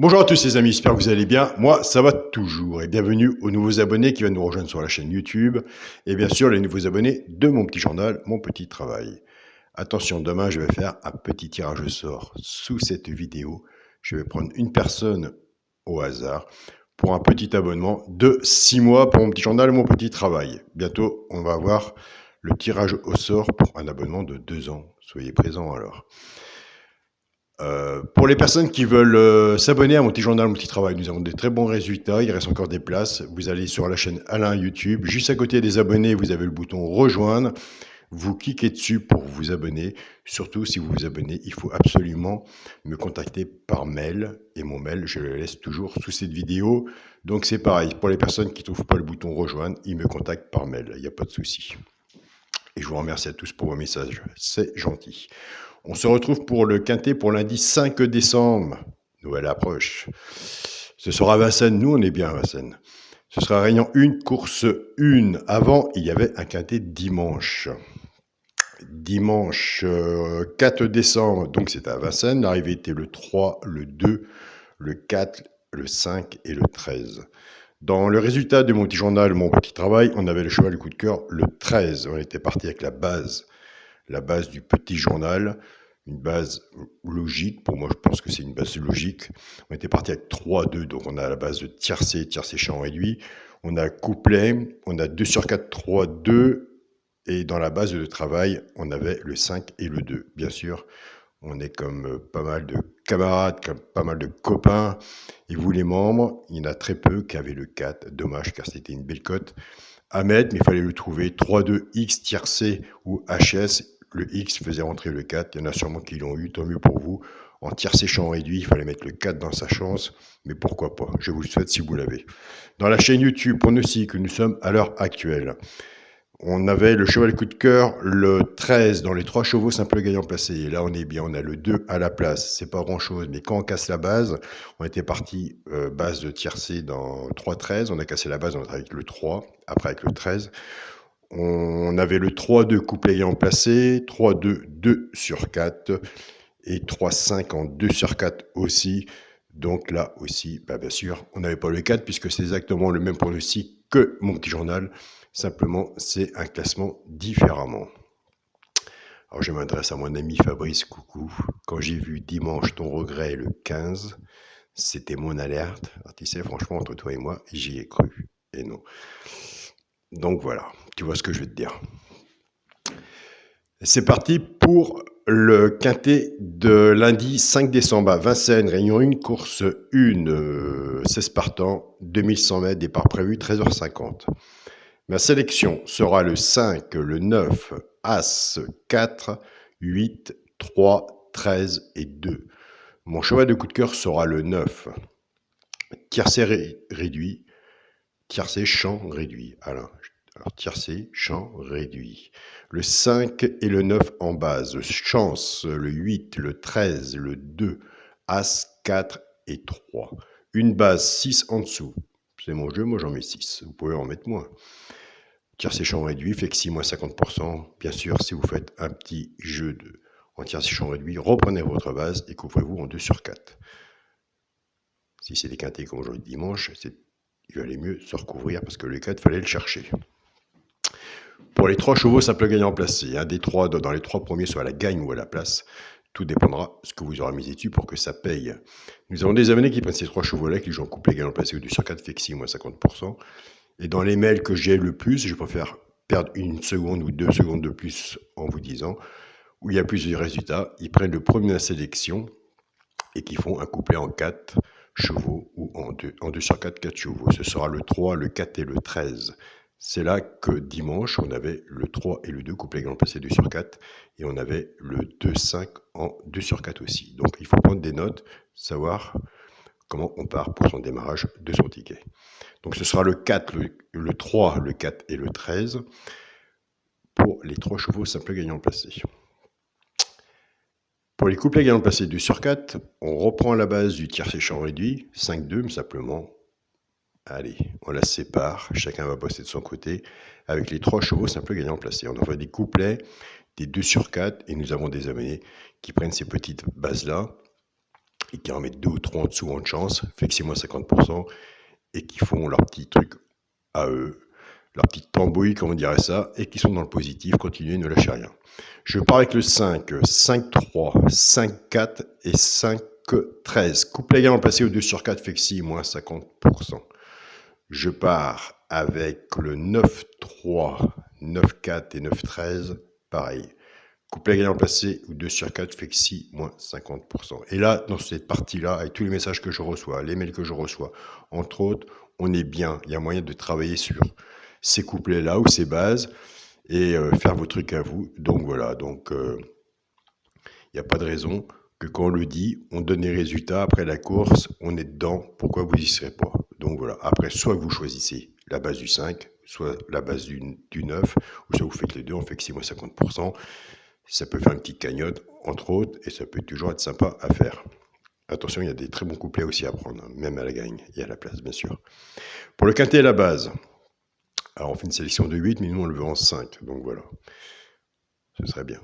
Bonjour à tous les amis, j'espère que vous allez bien. Moi, ça va toujours et bienvenue aux nouveaux abonnés qui viennent nous rejoindre sur la chaîne YouTube et bien sûr les nouveaux abonnés de mon petit journal, mon petit travail. Attention, demain je vais faire un petit tirage au sort. Sous cette vidéo, je vais prendre une personne au hasard pour un petit abonnement de 6 mois pour mon petit journal, mon petit travail. Bientôt, on va avoir le tirage au sort pour un abonnement de 2 ans. Soyez présents alors. Pour les personnes qui veulent s'abonner à mon petit journal, mon petit travail, nous avons des très bons résultats. Il reste encore des places. Vous allez sur la chaîne Alain YouTube. Juste à côté des abonnés, vous avez le bouton rejoindre. Vous cliquez dessus pour vous abonner. Surtout, si vous vous abonnez, il faut absolument me contacter par mail. Et mon mail, je le laisse toujours sous cette vidéo. Donc c'est pareil. Pour les personnes qui ne trouvent pas le bouton rejoindre, ils me contactent par mail. Il n'y a pas de souci. Et je vous remercie à tous pour vos messages. C'est gentil. On se retrouve pour le quintet pour lundi 5 décembre. Noël approche. Ce sera à Vincennes. Nous, on est bien à Vincennes. Ce sera Réunion 1, course 1. Avant, il y avait un quintet dimanche. Dimanche 4 décembre, donc c'était à Vincennes. L'arrivée était le 3, le 2, le 4, le 5 et le 13. Dans le résultat de mon petit journal, mon petit travail, on avait le cheval du coup de cœur le 13. On était parti avec la base du petit journal, une base logique. Pour moi, je pense que c'est une base logique. On était parti avec 3-2, donc on a la base de tiercé, tiercé champ réduit. On a couplet, on a 2 sur 4, 3-2. Et dans la base de travail, on avait le 5 et le 2. Bien sûr, on est comme pas mal de camarades, comme pas mal de copains. Et vous, les membres, il y en a très peu qui avaient le 4. Dommage, car c'était une belle cote à mettre, mais il fallait le trouver. 3-2 X tiercé ou HS. Le X faisait rentrer le 4. Il y en a sûrement qui l'ont eu, tant mieux pour vous. En tiercé champ réduit, il fallait mettre le 4 dans sa chance, mais pourquoi pas. Je vous le souhaite si vous l'avez. Dans la chaîne YouTube, on aussi que nous sommes à l'heure actuelle. On avait le cheval coup de cœur, le 13 dans les 3 chevaux simples gagnants placés. Et là, on est bien, on a le 2 à la place. C'est pas grand-chose, mais quand on casse la base, on était parti base de tiercé dans 3-13. On a cassé la base, on est avec le 3, après avec le 13. On avait le 3-2 couplet gagnant placé, 3-2, 2 sur 4 et 3-5 en 2 sur 4 aussi. Donc là aussi, bien sûr, on n'avait pas le 4 puisque c'est exactement le même pronostic que mon petit journal. Simplement, c'est un classement différemment. Alors, je m'adresse à mon ami Fabrice, coucou. Quand j'ai vu dimanche ton regret le 15, c'était mon alerte. Alors, tu sais, franchement, entre toi et moi, j'y ai cru. Et non. Donc voilà, tu vois ce que je veux te dire. C'est parti pour le quintet de lundi 5 décembre à Vincennes, Réunion 1, course 1, 16 partants, 2100 mètres, départ prévu 13h50. Ma sélection sera le 5, le 9, As, 4, 8, 3, 13 et 2. Mon cheval de coup de cœur sera le 9. Tiercé réduit, tiercé champ réduit. Alors tiercé, champ réduit. Le 5 et le 9 en base. Chance, le 8, le 13, le 2, As, 4 et 3. Une base 6 en dessous. C'est mon jeu, moi j'en mets 6. Vous pouvez en mettre moins. Tiercé champ réduit, fait que 6 moins 50%. Bien sûr, si vous faites un petit jeu en tiercé champ réduit, reprenez votre base et couvrez-vous en 2 sur 4. Si c'est des quintés comme aujourd'hui dimanche, il valait mieux se recouvrir parce que le 4, il fallait le chercher. Pour les 3 chevaux simples gagnants placés, un des 3 dans les 3 premiers soit à la gagne ou à la place. Tout dépendra de ce que vous aurez misé dessus pour que ça paye. Nous avons des abonnés qui prennent ces 3 chevaux-là, qui jouent en couplet gagnant placé ou 2 sur 4, fait que 6 moins 50%. Et dans les mails que j'ai le plus, je préfère perdre 1 seconde ou 2 secondes de plus en vous disant, où il y a plus de résultats, ils prennent le premier de la sélection et qui font un couplet en 4 chevaux ou en 2 sur 4, 4 chevaux. Ce sera le 3, le 4 et le 13. C'est là que dimanche, on avait le 3 et le 2 couplets gagnant placé 2 sur 4 et on avait le 2-5 en 2 sur 4 aussi. Donc il faut prendre des notes, savoir comment on part pour son démarrage de son ticket. Donc ce sera le 4, le 3, le 4 et le 13 pour les 3 chevaux simples gagnants placés. Pour les couplets gagnants placés 2 sur 4, on reprend la base du tiercé champ réduit, 5-2, mais simplement, allez, on la sépare, chacun va bosser de son côté, avec les 3 chevaux simples gagnants placés. On envoie des couplets, des 2 sur 4, et nous avons des abonnés qui prennent ces petites bases-là, et qui en mettent 2 ou 3 en dessous en de chance, Flexi moins 50%, et qui font leur petit truc à eux, leur petite tambouille, comme on dirait ça, et qui sont dans le positif, continuez, ne lâchez rien. Je pars avec le 5, 5-3, 5-4 et 5-13. Couplet gagnant placé au 2 sur 4, Flexi, moins 50%. Je pars avec le 9-3, 9-4 et 9-13, pareil. Couplet gagnant placé ou 2 sur 4, Flexi, moins 50%. Et là, dans cette partie-là, avec tous les messages que je reçois, les mails que je reçois, entre autres, on est bien. Il y a moyen de travailler sur ces couplets-là ou ces bases et faire vos trucs à vous. Donc voilà, donc il n'y a pas de raison que quand on le dit, on donne les résultats. Après la course, on est dedans. Pourquoi vous n'y serez pas? Donc voilà, après, soit vous choisissez la base du 5, soit la base du 9, ou soit vous faites les deux, on fait que 6 moins 50%. Ça peut faire une petite cagnotte, entre autres, et ça peut toujours être sympa à faire. Attention, il y a des très bons couplets aussi à prendre, même à la gagne et à la place, bien sûr. Pour le quintet et la base, alors on fait une sélection de 8, mais nous on le veut en 5, donc voilà. Ce serait bien.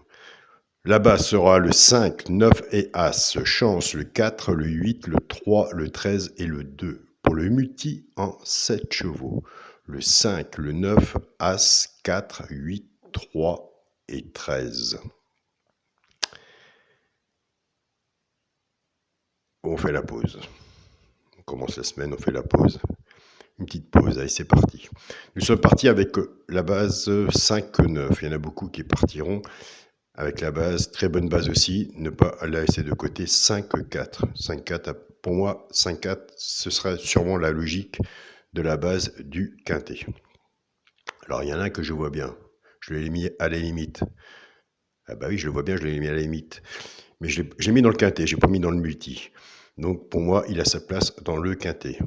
La base sera le 5, 9 et As. Chance, le 4, le 8, le 3, le 13 et le 2. Pour le multi, en 7 chevaux. Le 5, le 9, As, 4, 8, 3 et 13. On fait la pause. On commence la semaine, on fait la pause. Une petite pause, allez, c'est parti. Nous sommes partis avec la base 5-9. Il y en a beaucoup qui partiront avec la base, très bonne base aussi, ne pas la laisser de côté. 5-4. 5-4, pour moi, 5-4, ce serait sûrement la logique de la base du quintet. Alors, il y en a un que je vois bien. Je l'ai mis à la limite. Ah bah oui, je le vois bien, je l'ai mis à la limite. Mais j'ai mis dans le quintet, je n'ai pas mis dans le multi. Donc, pour moi, il a sa place dans le quintet.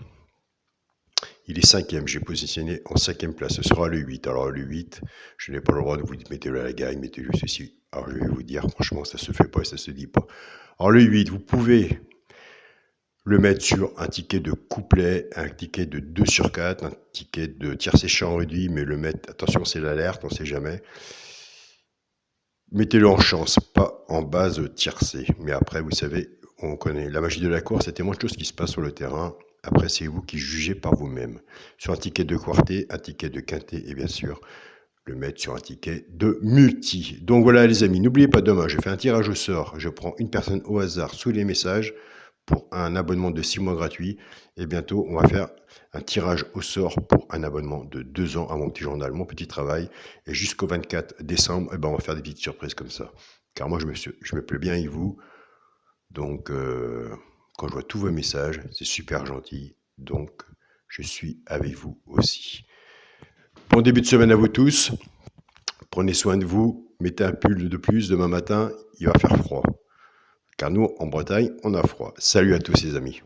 Il est 5e, j'ai positionné en 5e place. Ce sera le 8. Alors le 8, je n'ai pas le droit de vous mettez-le à la gagne, mettez-le ceci. Alors je vais vous dire, franchement, ça se fait pas, ça se dit pas. Alors le 8, vous pouvez le mettre sur un ticket de couplet, un ticket de 2 sur 4, un ticket de tiercé champ réduit, mais le mettre, attention, c'est l'alerte, on ne sait jamais. Mettez-le en chance, pas en base tiercé. Mais après, vous savez, on connaît la magie de la course, c'est tellement de choses qui se passent sur le terrain. Après, c'est vous qui jugez par vous-même. Sur un ticket de quartet, un ticket de quintet et bien sûr, le mettre sur un ticket de multi. Donc voilà les amis, n'oubliez pas demain, je fais un tirage au sort. Je prends une personne au hasard sous les messages pour un abonnement de 6 mois gratuit. Et bientôt, on va faire un tirage au sort pour un abonnement de 2 ans à mon petit journal, mon petit travail. Et jusqu'au 24 décembre, eh ben, on va faire des petites surprises comme ça. Car moi, je me plais bien avec vous. Donc, quand je vois tous vos messages, c'est super gentil. Donc, je suis avec vous aussi. Bon début de semaine à vous tous. Prenez soin de vous. Mettez un pull de plus demain matin. Il va faire froid. Car nous, en Bretagne, on a froid. Salut à tous les amis.